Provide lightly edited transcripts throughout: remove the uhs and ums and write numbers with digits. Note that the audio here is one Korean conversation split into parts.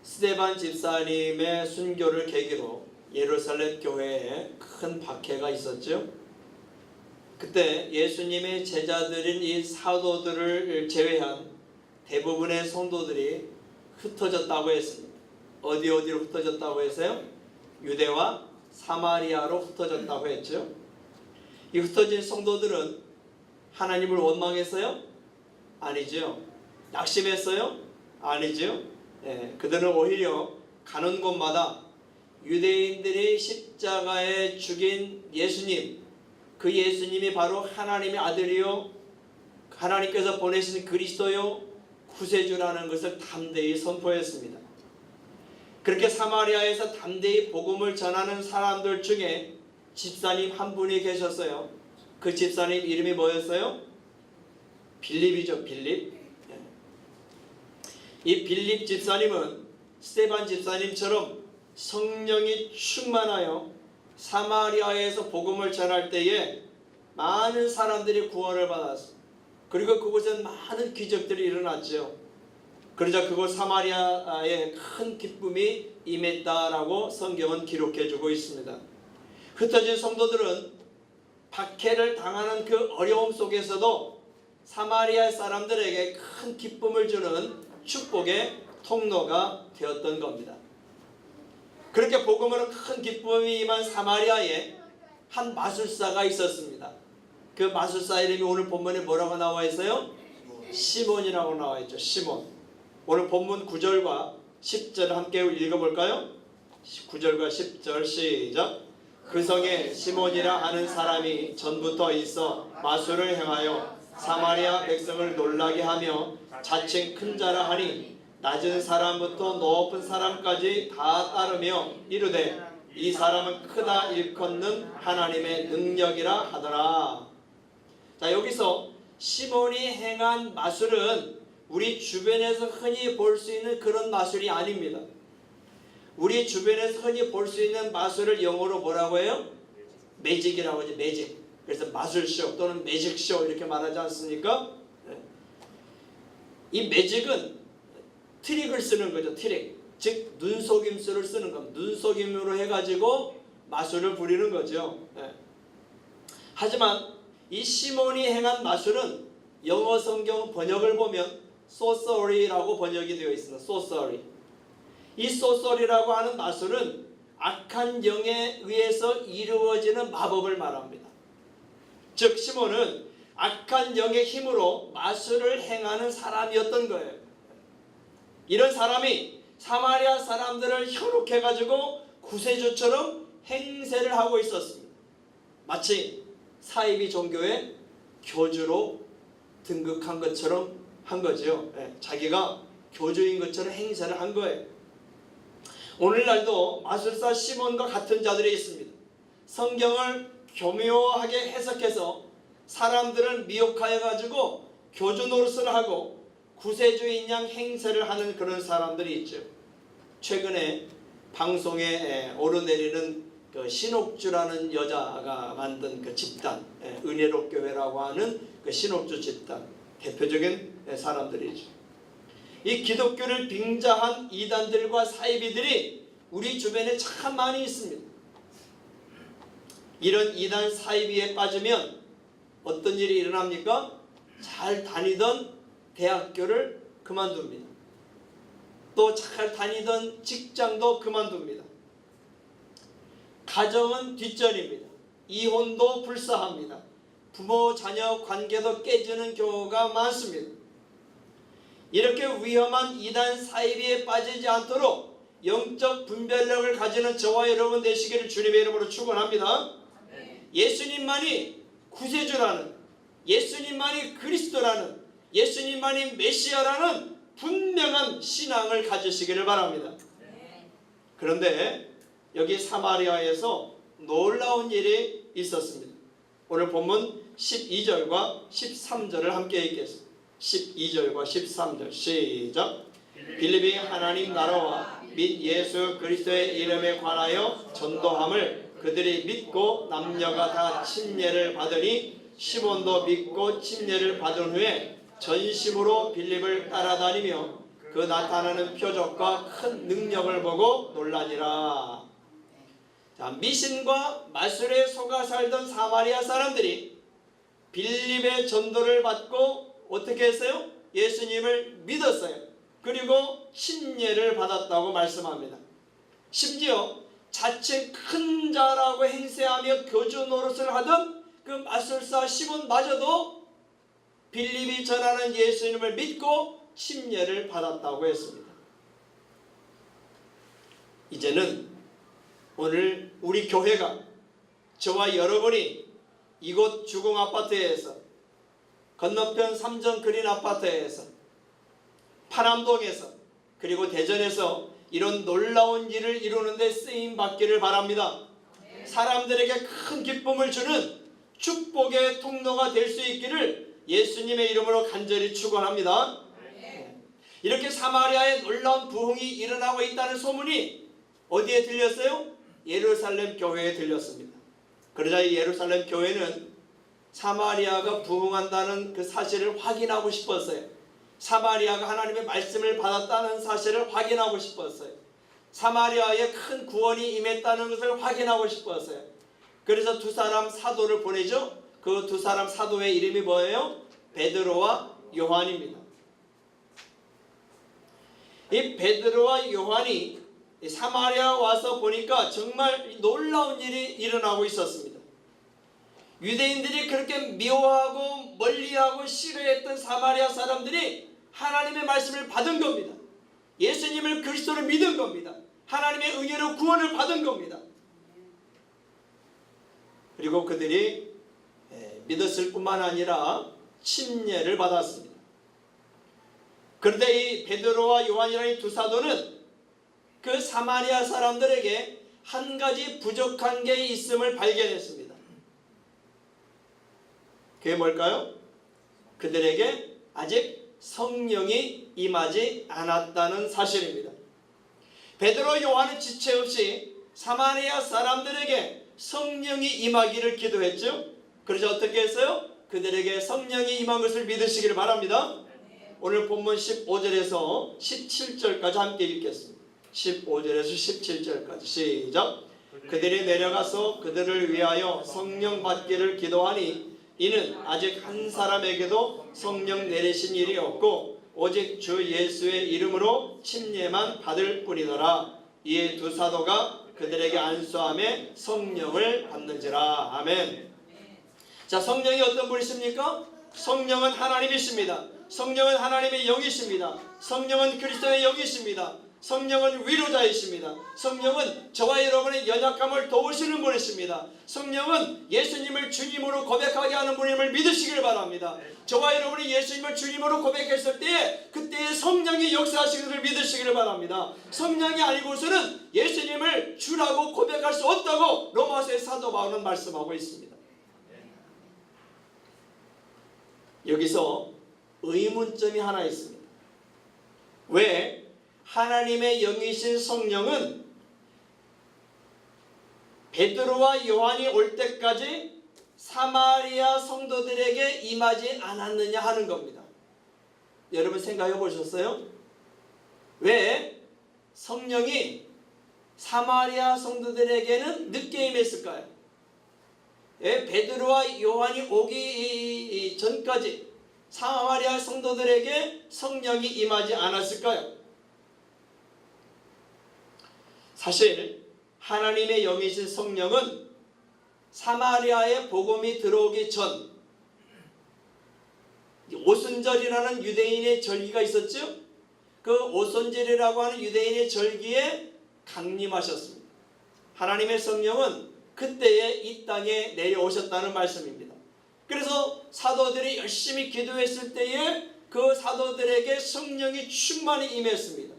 스데반 집사님의 순교를 계기로 예루살렘 교회에 큰 박해가 있었죠. 그때 예수님의 제자들인 이 사도들을 제외한 대부분의 성도들이 흩어졌다고 했습니다. 어디로 흩어졌다고 했어요? 유대와 사마리아로 흩어졌다고 했죠. 이 흩어진 성도들은 하나님을 원망했어요? 아니죠. 낙심했어요? 아니죠. 그들은 오히려 가는 곳마다 유대인들이 십자가에 죽인 예수님, 그 예수님이 바로 하나님의 아들이요 하나님께서 보내신 그리스도요 구세주라는 것을 담대히 선포했습니다. 그렇게 사마리아에서 담대히 복음을 전하는 사람들 중에 집사님 한 분이 계셨어요. 그 집사님 이름이 뭐였어요? 빌립이죠. 빌립. 이 빌립 집사님은 스데반 집사님처럼 성령이 충만하여 사마리아에서 복음을 전할 때에 많은 사람들이 구원을 받았습니다. 그리고 그곳에 많은 기적들이 일어났죠. 그러자 그곳 사마리아에 큰 기쁨이 임했다라고 성경은 기록해주고 있습니다. 흩어진 성도들은 박해를 당하는 그 어려움 속에서도 사마리아 사람들에게 큰 기쁨을 주는 축복의 통로가 되었던 겁니다. 그렇게 복음으로 큰 기쁨이 임한 사마리아에 한 마술사가 있었습니다. 그 마술사 이름이 오늘 본문에 뭐라고 나와 있어요? 시몬이라고 나와 있죠. 시몬. 오늘 본문 9절과 10절 함께 읽어볼까요? 9절과 10절 시작. 그 성에 시몬이라 하는 사람이 전부터 있어 마술을 행하여 사마리아 백성을 놀라게 하며 자칭 큰 자라 하니 낮은 사람부터 높은 사람까지 다 따르며 이르되 이 사람은 크다 일컫는 하나님의 능력이라 하더라. 자, 여기서 시몬이 행한 마술은 우리 주변에서 흔히 볼 수 있는 그런 마술이 아닙니다. 우리 주변에서 흔히 볼 수 있는 마술을 영어로 뭐라고 해요? 매직이라고 하죠. 매직. 그래서 마술쇼 또는 매직쇼 이렇게 말하지 않습니까? 이 매직은 트릭을 쓰는 거죠. 트릭. 즉 눈속임수를 쓰는 겁니다. 눈속임으로 해가지고 마술을 부리는 거죠. 하지만 이 시몬이 행한 마술은 영어 성경 번역을 보면 sorcery라고 번역이 되어 있습니다. sorcery. 이 sorcery라고 하는 마술은 악한 영에 의해서 이루어지는 마법을 말합니다. 즉 시몬은 악한 영의 힘으로 마술을 행하는 사람이었던 거예요. 이런 사람이 사마리아 사람들을 현혹해가지고 구세주처럼 행세를 하고 있었습니다. 마치 사이비 종교의 교주로 등극한 것처럼 한 거죠. 자기가 교주인 것처럼 행세를 한 거예요. 오늘날도 마술사 시몬과 같은 자들이 있습니다. 성경을 교묘하게 해석해서 사람들을 미혹하여 가지고 교주 노릇을 하고 구세주인 양 행세를 하는 그런 사람들이 있죠. 최근에 방송에 오르내리는 그 신옥주라는 여자가 만든 그 집단, 은혜로 교회라고 하는 그 신옥주 집단 대표적인 사람들이죠. 이 기독교를 빙자한 이단들과 사이비들이 우리 주변에 참 많이 있습니다. 이런 이단 사이비에 빠지면 어떤 일이 일어납니까? 잘 다니던 대학교를 그만둡니다. 또 잘 다니던 직장도 그만둡니다. 가정은 뒷전입니다. 이혼도 불사합니다. 부모 자녀 관계도 깨지는 경우가 많습니다. 이렇게 위험한 이단 사이비에 빠지지 않도록 영적 분별력을 가지는 저와 여러분 되시기를 주님의 이름으로 축원합니다. 예수님만이 구세주라는, 예수님만이 그리스도라는, 예수님만이 메시아라는 분명한 신앙을 가지시기를 바랍니다. 그런데 여기 사마리아에서 놀라운 일이 있었습니다. 오늘 본문 12절과 13절을 함께 읽겠습니다. 12절과 13절 시작. 빌립이 하나님 나라와 및 예수 그리스도의 이름에 관하여 전도함을 그들이 믿고 남녀가 다 침례를 받으니 시몬도 믿고 침례를 받은 후에 전심으로 빌립을 따라다니며 그 나타나는 표적과 큰 능력을 보고 놀라니라. 자, 미신과 마술에 속아 살던 사마리아 사람들이 빌립의 전도를 받고 어떻게 했어요? 예수님을 믿었어요. 그리고 침례를 받았다고 말씀합니다. 심지어 자체 큰 자라고 행세하며 교주 노릇을 하던 그 마술사 시몬마저도 빌립이 전하는 예수님을 믿고 침례를 받았다고 했습니다. 이제는 오늘 우리 교회가, 저와 여러분이 이곳 주공 아파트에서, 건너편 삼정 그린 아파트에서, 파남동에서, 그리고 대전에서 이런 놀라운 일을 이루는 데 쓰임 받기를 바랍니다. 사람들에게 큰 기쁨을 주는 축복의 통로가 될 수 있기를 예수님의 이름으로 간절히 축원합니다. 이렇게 사마리아에 놀라운 부흥이 일어나고 있다는 소문이 어디에 들렸어요? 예루살렘 교회에 들렸습니다. 그러자 이 예루살렘 교회는 사마리아가 부흥한다는 그 사실을 확인하고 싶었어요. 사마리아가 하나님의 말씀을 받았다는 사실을 확인하고 싶었어요. 사마리아에 큰 구원이 임했다는 것을 확인하고 싶었어요. 그래서 두 사람 사도를 보내죠. 그 두 사람 사도의 이름이 뭐예요? 베드로와 요한입니다. 이 베드로와 요한이 사마리아 와서 보니까 정말 놀라운 일이 일어나고 있었습니다. 유대인들이 그렇게 미워하고 멀리하고 싫어했던 사마리아 사람들이 하나님의 말씀을 받은 겁니다. 예수님을 그리스도로 믿은 겁니다. 하나님의 은혜로 구원을 받은 겁니다. 그리고 그들이 믿었을 뿐만 아니라 침례를 받았습니다. 그런데 이 베드로와 요한이라는 두 사도는 그 사마리아 사람들에게 한 가지 부족한 게 있음을 발견했습니다. 그게 뭘까요? 그들에게 아직 성령이 임하지 않았다는 사실입니다. 베드로 요한은 지체 없이 사마리아 사람들에게 성령이 임하기를 기도했죠. 그래서 어떻게 했어요? 그들에게 성령이 임한 것을 믿으시기를 바랍니다. 오늘 본문 15절에서 17절까지 함께 읽겠습니다. 15절에서 17절까지 시작. 그들이 내려가서 그들을 위하여 성령 받기를 기도하니 이는 아직 한 사람에게도 성령 내리신 일이 없고 오직 주 예수의 이름으로 침례만 받을 뿐이더라. 이에 두 사도가 그들에게 안수함에 성령을 받는지라. 아멘. 자, 성령이 어떤 분이십니까? 성령은 하나님이십니다. 성령은 하나님의 영이십니다. 성령은 그리스도의 영이십니다. 성령은 위로자이십니다. 성령은 저와 여러분의 연약함을 도우시는 분이십니다. 성령은 예수님을 주님으로 고백하게 하는 분임을 믿으시길 바랍니다. 저와 여러분이 예수님을 주님으로 고백했을 때에 그때의 성령이 역사하시는 것을 믿으시기를 바랍니다. 성령이 아니고서는 예수님을 주라고 고백할 수 없다고 로마서의 사도 바울은 말씀하고 있습니다. 여기서 의문점이 하나 있습니다. 왜 하나님의 영이신 성령은 베드로와 요한이 올 때까지 사마리아 성도들에게 임하지 않았느냐 하는 겁니다. 여러분 생각해 보셨어요? 왜 성령이 사마리아 성도들에게는 늦게 임했을까요? 왜 베드로와 요한이 오기 전까지 사마리아 성도들에게 성령이 임하지 않았을까요? 사실 하나님의 영이신 성령은 사마리아에 복음이 들어오기 전 오순절이라는 유대인의 절기가 있었죠. 그 오순절이라고 하는 유대인의 절기에 강림하셨습니다. 하나님의 성령은 그때에 이 땅에 내려오셨다는 말씀입니다. 그래서 사도들이 열심히 기도했을 때에 그 사도들에게 성령이 충만히 임했습니다.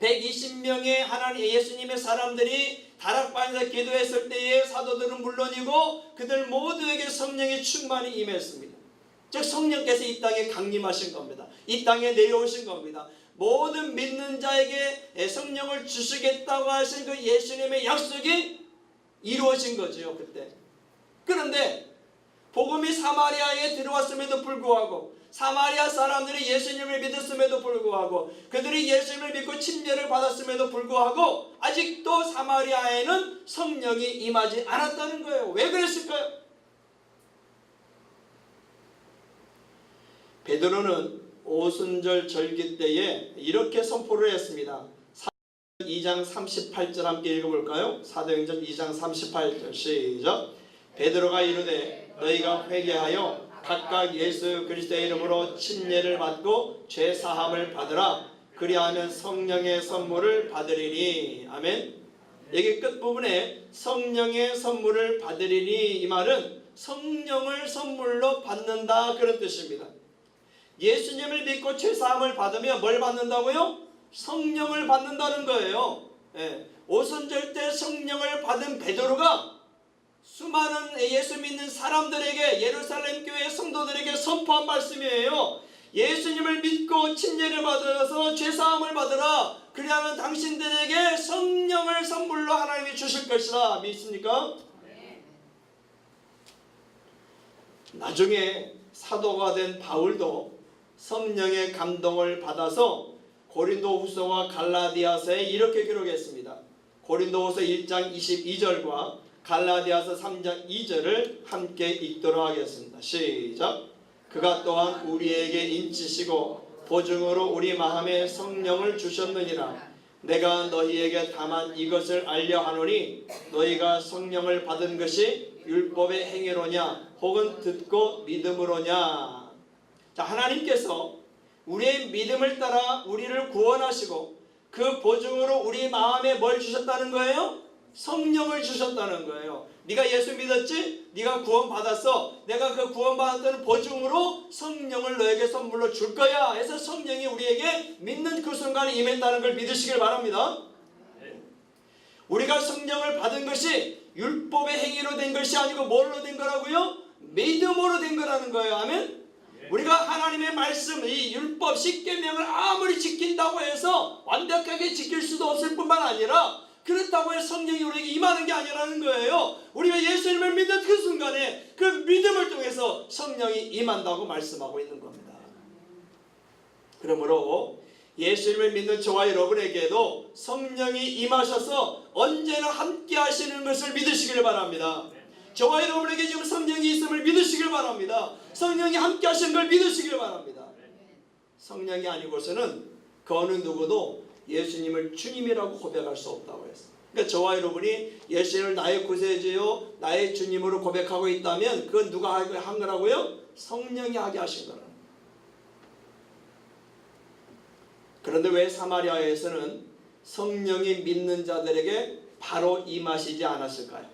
120명의 하나님 예수님의 사람들이 다락방에서 기도했을 때에 사도들은 물론이고 그들 모두에게 성령이 충만히 임했습니다. 즉 성령께서 이 땅에 강림하신 겁니다. 이 땅에 내려오신 겁니다. 모든 믿는 자에게 성령을 주시겠다고 하신 그 예수님의 약속이 이루어진 거죠. 그때. 그런데 복음이 사마리아에 들어왔음에도 불구하고 사마리아 사람들이 예수님을 믿었음에도 불구하고 그들이 예수님을 믿고 침례를 받았음에도 불구하고 아직도 사마리아에는 성령이 임하지 않았다는 거예요. 왜 그랬을까요? 베드로는 오순절 절기 때에 이렇게 선포를 했습니다. 2장 38절 함께 읽어볼까요? 사도행전 2장 38절 시작. 베드로가 이르되 너희가 회개하여 각각 예수 그리스도의 이름으로 침례를 받고 죄 사함을 받으라. 그리하면 성령의 선물을 받으리니. 아멘. 여기 끝부분에 성령의 선물을 받으리니 이 말은 성령을 선물로 받는다 그런 뜻입니다. 예수님을 믿고 죄 사함을 받으면 뭘 받는다고요? 성령을 받는다는 거예요. 오순절 때 성령을 받은 베드로가 수많은 예수 믿는 사람들에게 예루살렘 교회 성도들에게 선포한 말씀이에요. 예수님을 믿고 침례를 받아서 죄사함을 받으라. 그리하면 당신들에게 성령을 선물로 하나님이 주실 것이다. 믿습니까? 네. 나중에 사도가 된 바울도 성령의 감동을 받아서 고린도후서와 갈라디아서에 이렇게 기록했습니다. 고린도후서 1장 22절과 갈라디아서 3장 2절을 함께 읽도록 하겠습니다. 시작. 그가 또한 우리에게 인치시고 보증으로 우리 마음에 성령을 주셨느니라. 내가 너희에게 다만 이것을 알려 하노니 너희가 성령을 받은 것이 율법의 행위로냐 혹은 듣고 믿음으로냐. 자, 하나님께서 우리의 믿음을 따라 우리를 구원하시고 그 보증으로 우리 마음에 뭘 주셨다는 거예요? 성령을 주셨다는 거예요. 네가 예수 믿었지? 네가 구원받았어. 내가 그 구원받았다는 보증으로 성령을 너에게 선물로 줄 거야. 해서 성령이 우리에게 믿는 그 순간에 임했다는 걸 믿으시길 바랍니다. 우리가 성령을 받은 것이 율법의 행위로 된 것이 아니고 뭘로 된 거라고요? 믿음으로 된 거라는 거예요. 아멘? 우리가 하나님의 말씀, 이 율법, 십계명을 아무리 지킨다고 해서 완벽하게 지킬 수도 없을 뿐만 아니라 그렇다고 해서 성령이 우리에게 임하는 게 아니라는 거예요. 우리가 예수님을 믿는 그 순간에 그 믿음을 통해서 성령이 임한다고 말씀하고 있는 겁니다. 그러므로 예수님을 믿는 저와 여러분에게도 성령이 임하셔서 언제나 함께 하시는 것을 믿으시길 바랍니다. 저와 여러분에게 지금 성령이 있음을 믿으시길 바랍니다. 성령이 함께 하시는 걸 믿으시길 바랍니다. 성령이 아니고서는 그 어느 누구도 예수님을 주님이라고 고백할 수 없다고 했어요. 그러니까 저와 여러분이 예수님을 나의 구세주요 나의 주님으로 고백하고 있다면 그건 누가 한 거라고요? 성령이 하게 하신 거라는 거예요. 그런데 왜 사마리아에서는 성령이 믿는 자들에게 바로 임하시지 않았을까요?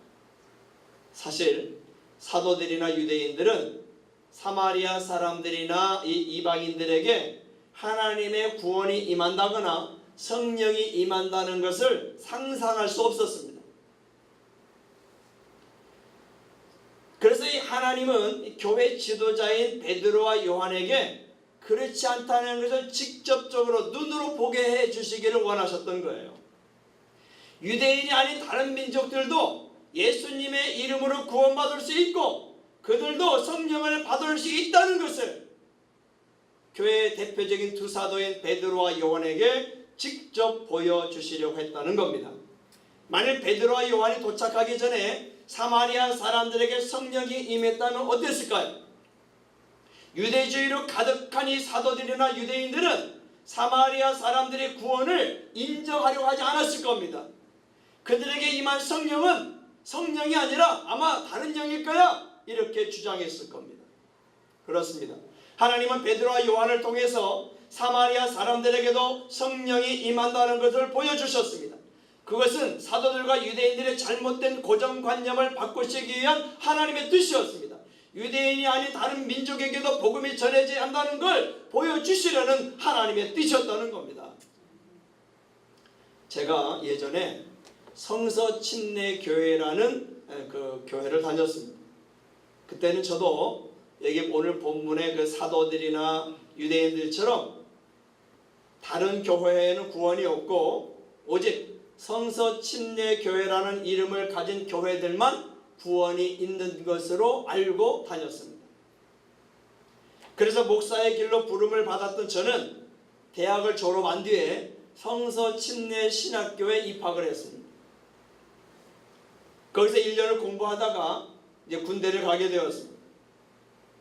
사실 사도들이나 유대인들은 사마리아 사람들이나 이 이방인들에게 하나님의 구원이 임한다거나 성령이 임한다는 것을 상상할 수 없었습니다. 그래서 이 하나님은 교회 지도자인 베드로와 요한에게 그렇지 않다는 것을 직접적으로 눈으로 보게 해 주시기를 원하셨던 거예요. 유대인이 아닌 다른 민족들도 예수님의 이름으로 구원받을 수 있고 그들도 성령을 받을 수 있다는 것을 교회의 대표적인 두 사도인 베드로와 요한에게 직접 보여주시려고 했다는 겁니다. 만일 베드로와 요한이 도착하기 전에 사마리아 사람들에게 성령이 임했다면 어땠을까요? 유대주의로 가득한 이 사도들이나 유대인들은 사마리아 사람들의 구원을 인정하려고 하지 않았을 겁니다. 그들에게 임한 성령은 성령이 아니라 아마 다른 영일 거야 이렇게 주장했을 겁니다. 그렇습니다. 하나님은 베드로와 요한을 통해서 사마리아 사람들에게도 성령이 임한다는 것을 보여주셨습니다. 그것은 사도들과 유대인들의 잘못된 고정관념을 바꾸시기 위한 하나님의 뜻이었습니다. 유대인이 아닌 다른 민족에게도 복음이 전해져야 한다는 걸 보여주시려는 하나님의 뜻이었다는 겁니다. 제가 예전에 성서침례교회라는 그 교회를 다녔습니다. 그때는 저도 여기 오늘 본문의 그 사도들이나 유대인들처럼 다른 교회에는 구원이 없고 오직 성서침례교회라는 이름을 가진 교회들만 구원이 있는 것으로 알고 다녔습니다. 그래서 목사의 길로 부름을 받았던 저는 대학을 졸업한 뒤에 성서침례신학교에 입학을 했습니다. 거기서 1년을 공부하다가 이제 군대를 가게 되었습니다.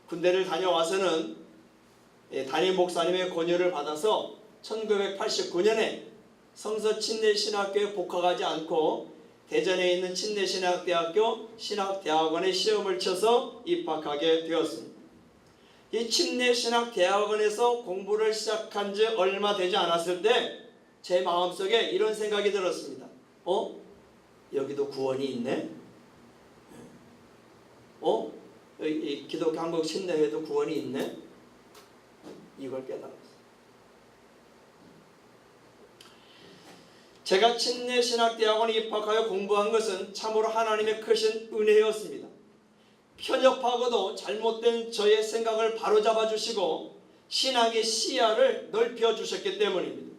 군대를 다녀와서는 담임 목사님의 권유를 받아서 1989년에 성서침례신학교에 복학하지 않고 대전에 있는 침례신학대학교 신학대학원에 시험을 쳐서 입학하게 되었습니다. 이 침례신학대학원에서 공부를 시작한 지 얼마 되지 않았을 때 제 마음속에 이런 생각이 들었습니다. 여기도 구원이 있네? 이 기독교 한국 침례회도 구원이 있네? 이걸 깨달았어요. 제가 침례신학대학원에 입학하여 공부한 것은 참으로 하나님의 크신 은혜였습니다. 편협하고도 잘못된 저의 생각을 바로잡아 주시고 신앙의 시야를 넓혀 주셨기 때문입니다.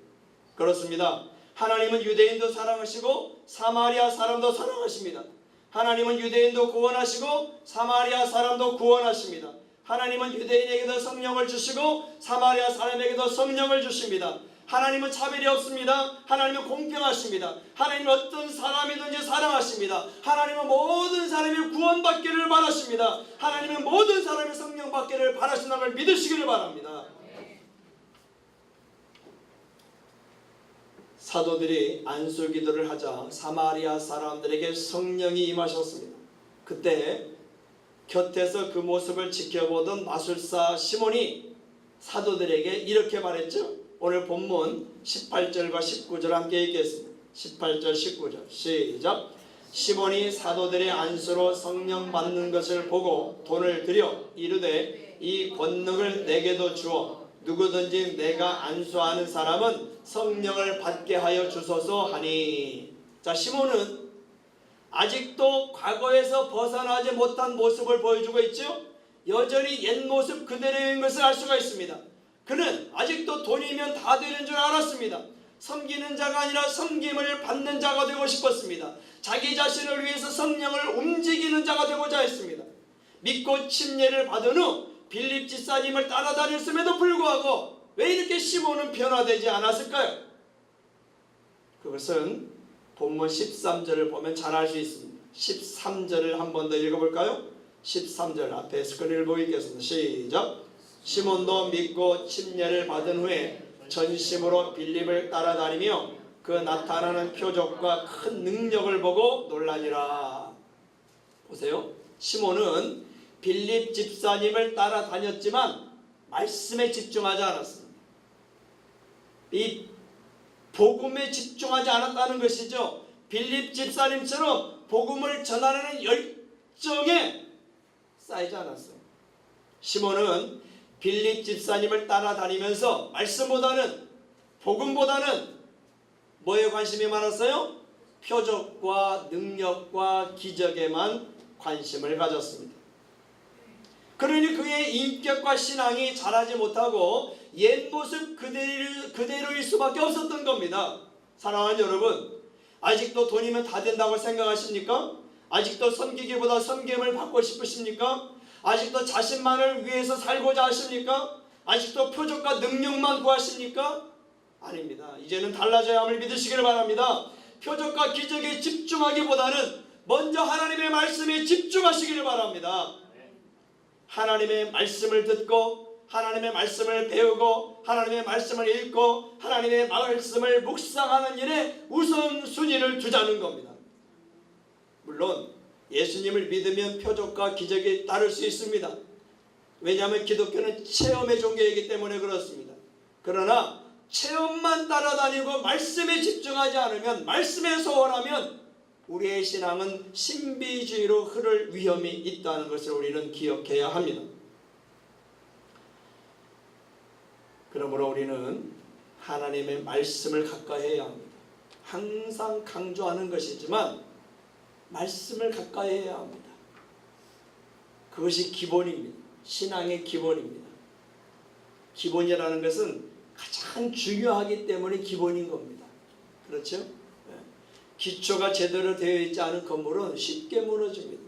그렇습니다. 하나님은 유대인도 사랑하시고 사마리아 사람도 사랑하십니다. 하나님은 유대인도 구원하시고 사마리아 사람도 구원하십니다. 하나님은 유대인에게도 성령을 주시고 사마리아 사람에게도 성령을 주십니다. 하나님은 차별이 없습니다. 하나님은 공평하십니다. 하나님은 어떤 사람이든지 사랑하십니다. 하나님은 모든 사람이 구원받기를 바라십니다. 하나님은 모든 사람이 성령 받기를 바라신다는 걸 믿으시기를 바랍니다. 사도들이 안수기도를 하자 사마리아 사람들에게 성령이 임하셨습니다. 그때 곁에서 그 모습을 지켜보던 마술사 시몬이 사도들에게 이렇게 말했죠. 오늘 본문 18절과 19절 함께 읽겠습니다. 18절 19절 시작. 시몬이 사도들의 안수로 성령 받는 것을 보고 돈을 들여 이르되 이 권능을 내게도 주어 누구든지 내가 안수하는 사람은 성령을 받게 하여 주소서 하니. 자, 시몬은 아직도 과거에서 벗어나지 못한 모습을 보여주고 있죠. 여전히 옛 모습 그대로인 것을 알 수가 있습니다. 그는 아직도 돈이면 다 되는 줄 알았습니다. 섬기는 자가 아니라 섬김을 받는 자가 되고 싶었습니다. 자기 자신을 위해서 성령을 움직이는 자가 되고자 했습니다. 믿고 침례를 받은 후 빌립 집사님을 따라다녔음에도 불구하고 왜 이렇게 시몬은 변화되지 않았을까요? 그것은 본문 13절을 보면 잘 알 수 있습니다. 13절을 한 번 더 읽어볼까요? 13절 앞에 스크린을 보이겠습니다. 시작. 시몬도 믿고 침례를 받은 후에 전심으로 빌립을 따라다니며 그 나타나는 표적과 큰 능력을 보고 놀라니라. 보세요. 시몬은 빌립 집사님을 따라다녔지만 말씀에 집중하지 않았습니다. 이 복음에 집중하지 않았다는 것이죠. 빌립 집사님처럼 복음을 전하는 열정에 쌓이지 않았어요. 시몬은 빌립 집사님을 따라다니면서 말씀보다는 복음보다는 뭐에 관심이 많았어요? 표적과 능력과 기적에만 관심을 가졌습니다. 그러니 그의 인격과 신앙이 자라지 못하고 옛 모습 그대로일 수밖에 없었던 겁니다. 사랑하는 여러분, 아직도 돈이면 다 된다고 생각하십니까? 아직도 섬기기보다 섬김을 받고 싶으십니까? 아직도 자신만을 위해서 살고자 하십니까? 아직도 표적과 능력만 구하십니까? 아닙니다. 이제는 달라져야 함을 믿으시기를 바랍니다. 표적과 기적에 집중하기보다는 먼저 하나님의 말씀에 집중하시기를 바랍니다. 하나님의 말씀을 듣고 하나님의 말씀을 배우고 하나님의 말씀을 읽고 하나님의 말씀을 묵상하는 일에 우선순위를 두자는 겁니다. 물론 예수님을 믿으면 표적과 기적이 따를 수 있습니다. 왜냐하면 기독교는 체험의 종교이기 때문에 그렇습니다. 그러나 체험만 따라다니고 말씀에 집중하지 않으면, 말씀에 소홀하면 우리의 신앙은 신비주의로 흐를 위험이 있다는 것을 우리는 기억해야 합니다. 그러므로 우리는 하나님의 말씀을 가까이 해야 합니다. 항상 강조하는 것이지만 말씀을 가까이 해야 합니다. 그것이 기본입니다. 신앙의 기본입니다. 기본이라는 것은 가장 중요하기 때문에 기본인 겁니다. 그렇죠? 기초가 제대로 되어 있지 않은 건물은 쉽게 무너집니다.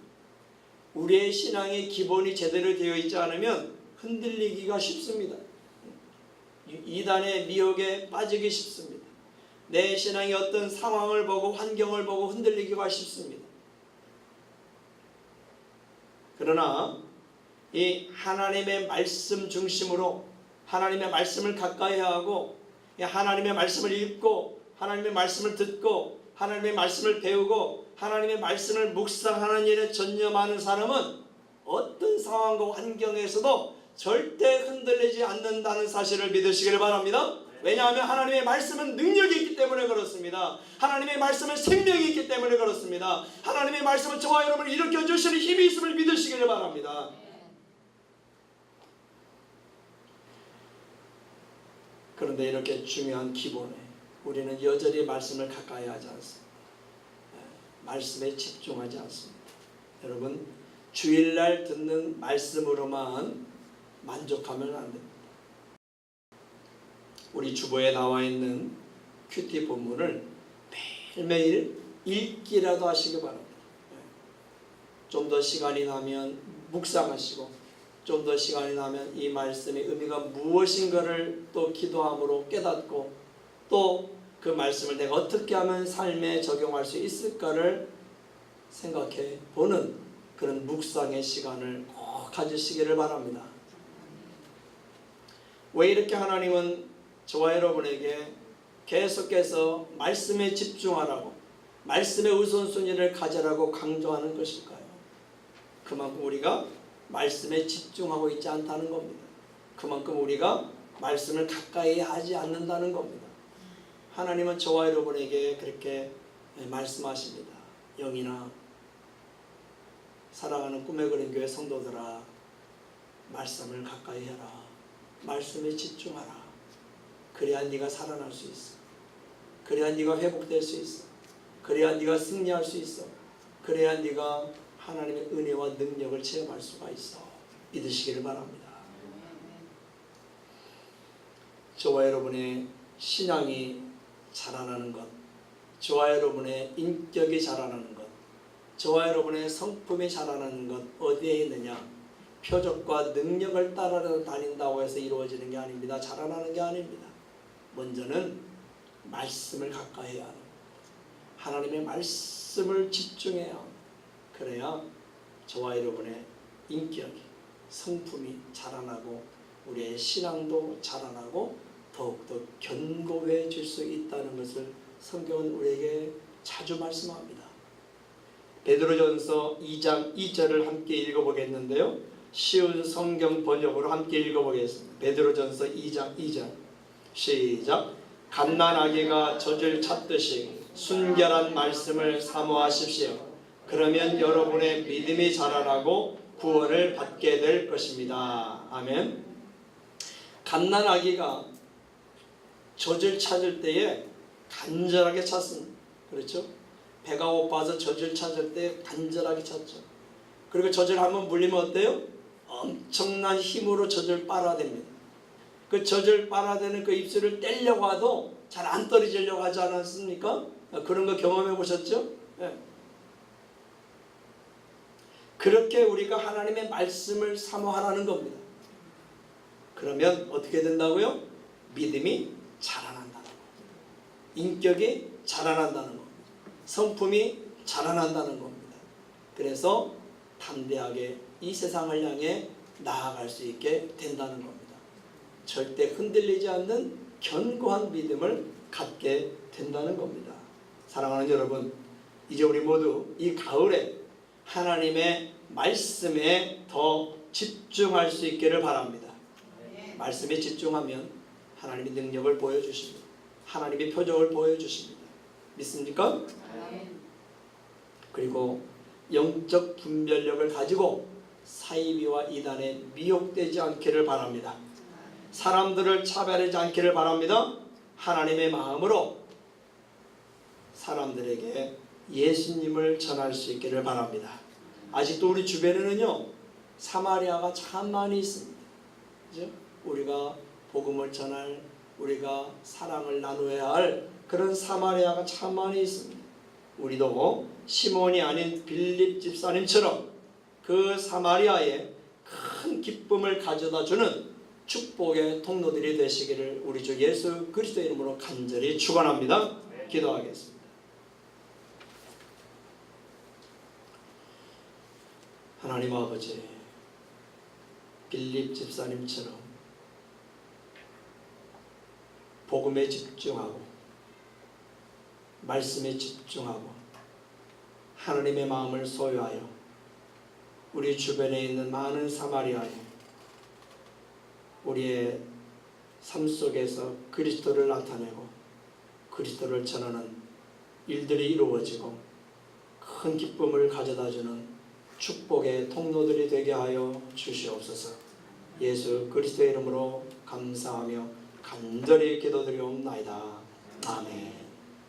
우리의 신앙의 기본이 제대로 되어 있지 않으면 흔들리기가 쉽습니다. 이단의 미혹에 빠지기 쉽습니다. 내 신앙이 어떤 상황을 보고 환경을 보고 흔들리기가 쉽습니다. 그러나 이 하나님의 말씀 중심으로 하나님의 말씀을 가까이 하고 하나님의 말씀을 읽고 하나님의 말씀을 듣고 하나님의 말씀을 배우고 하나님의 말씀을 묵상하는 일에 전념하는 사람은 어떤 상황과 환경에서도 절대 흔들리지 않는다는 사실을 믿으시길 바랍니다. 왜냐하면 하나님의 말씀은 능력이 있기 때문에 그렇습니다. 하나님의 말씀은 생명이 있기 때문에 그렇습니다. 하나님의 말씀은 저와 여러분을 일으켜 주시는 힘이 있음을 믿으시길 바랍니다. 그런데 이렇게 중요한 기본에 우리는 여전히 말씀을 가까이 하지 않습니다. 말씀에 집중하지 않습니다. 여러분, 주일날 듣는 말씀으로만 만족하면 안 됩니다. 우리 주보에 나와 있는 큐티 본문을 매일매일 읽기라도 하시기 바랍니다. 좀 더 시간이 나면 묵상하시고 좀 더 시간이 나면 이 말씀의 의미가 무엇인가를 또 기도함으로 깨닫고 또 그 말씀을 내가 어떻게 하면 삶에 적용할 수 있을까를 생각해 보는 그런 묵상의 시간을 꼭 가지시기를 바랍니다. 왜 이렇게 하나님은 저와 여러분에게 계속해서 말씀에 집중하라고 말씀의 우선순위를 가져라고 강조하는 것일까요? 그만큼 우리가 말씀에 집중하고 있지 않다는 겁니다. 그만큼 우리가 말씀을 가까이 하지 않는다는 겁니다. 하나님은 저와 여러분에게 그렇게 말씀하십니다. 영이나 사랑하는 꿈에 그린 교회 성도들아, 말씀을 가까이 해라. 말씀에 집중하라. 그래야 네가 살아날 수 있어. 그래야 네가 회복될 수 있어. 그래야 네가 승리할 수 있어. 그래야 네가 하나님의 은혜와 능력을 체험할 수가 있어. 믿으시기를 바랍니다. 저와 여러분의 신앙이 자라나는 것, 저와 여러분의 인격이 자라나는 것, 저와 여러분의 성품이 자라나는 것 어디에 있느냐? 표적과 능력을 따라다닌다고 해서 이루어지는 게 아닙니다. 자라나는 게 아닙니다. 먼저는 말씀을 가까이 해야 합니다. 하나님의 말씀을 집중해야 합니다. 그래야 저와 여러분의 인격이, 성품이 자라나고 우리의 신앙도 자라나고 더욱더 견고해질 수 있다는 것을 성경은 우리에게 자주 말씀합니다. 베드로전서 2장 2절을 함께 읽어보겠는데요. 쉬운 성경 번역으로 함께 읽어보겠습니다. 베드로전서 2장 2절 시작. 갓난아기가 젖을 찾듯이 순결한 말씀을 사모하십시오. 그러면 여러분의 믿음이 자라나고 구원을 받게 될 것입니다. 아멘. 갓난아기가 젖을 찾을 때에 간절하게 찾습니다. 그렇죠? 배가 고파서 젖을 찾을 때 간절하게 찾죠. 그리고 젖을 한번 물리면 어때요? 엄청난 힘으로 젖을 빨아댑니다. 그 젖을 빨아대는 그 입술을 떼려고 해도 잘 안 떨어지려고 하지 않았습니까? 그런 거 경험해 보셨죠? 네. 그렇게 우리가 하나님의 말씀을 사모하라는 겁니다. 그러면 어떻게 된다고요? 믿음이 자라난다는 겁니다. 인격이 자라난다는 겁니다. 성품이 자라난다는 겁니다. 그래서 담대하게 이 세상을 향해 나아갈 수 있게 된다는 겁니다. 절대 흔들리지 않는 견고한 믿음을 갖게 된다는 겁니다. 사랑하는 여러분, 이제 우리 모두 이 가을에 하나님의 말씀에 더 집중할 수 있기를 바랍니다. 말씀에 집중하면 하나님의 능력을 보여주십니다. 하나님의 표적을 보여주십니다. 믿습니까? 그리고 영적 분별력을 가지고 사이비와 이단에 미혹되지 않기를 바랍니다. 사람들을 차별하지 않기를 바랍니다. 하나님의 마음으로 사람들에게 예수님을 전할 수 있기를 바랍니다. 아직도 우리 주변에는요, 사마리아가 참 많이 있습니다. 그죠? 우리가 복음을 전할, 우리가 사랑을 나누어야 할 그런 사마리아가 참 많이 있습니다. 우리도 시몬이 아닌 빌립 집사님처럼 그 사마리아에 큰 기쁨을 가져다 주는 축복의 통로들이 되시기를 우리 주 예수 그리스도의 이름으로 간절히 축원합니다. 기도하겠습니다. 하나님 아버지, 빌립 집사님처럼 복음에 집중하고 말씀에 집중하고 하나님의 마음을 소유하여 우리 주변에 있는 많은 사마리아에 우리의 삶 속에서 그리스도를 나타내고 그리스도를 전하는 일들이 이루어지고 큰 기쁨을 가져다주는 축복의 통로들이 되게 하여 주시옵소서. 예수 그리스도의 이름으로 감사하며 간절히 기도드리옵나이다. 아멘.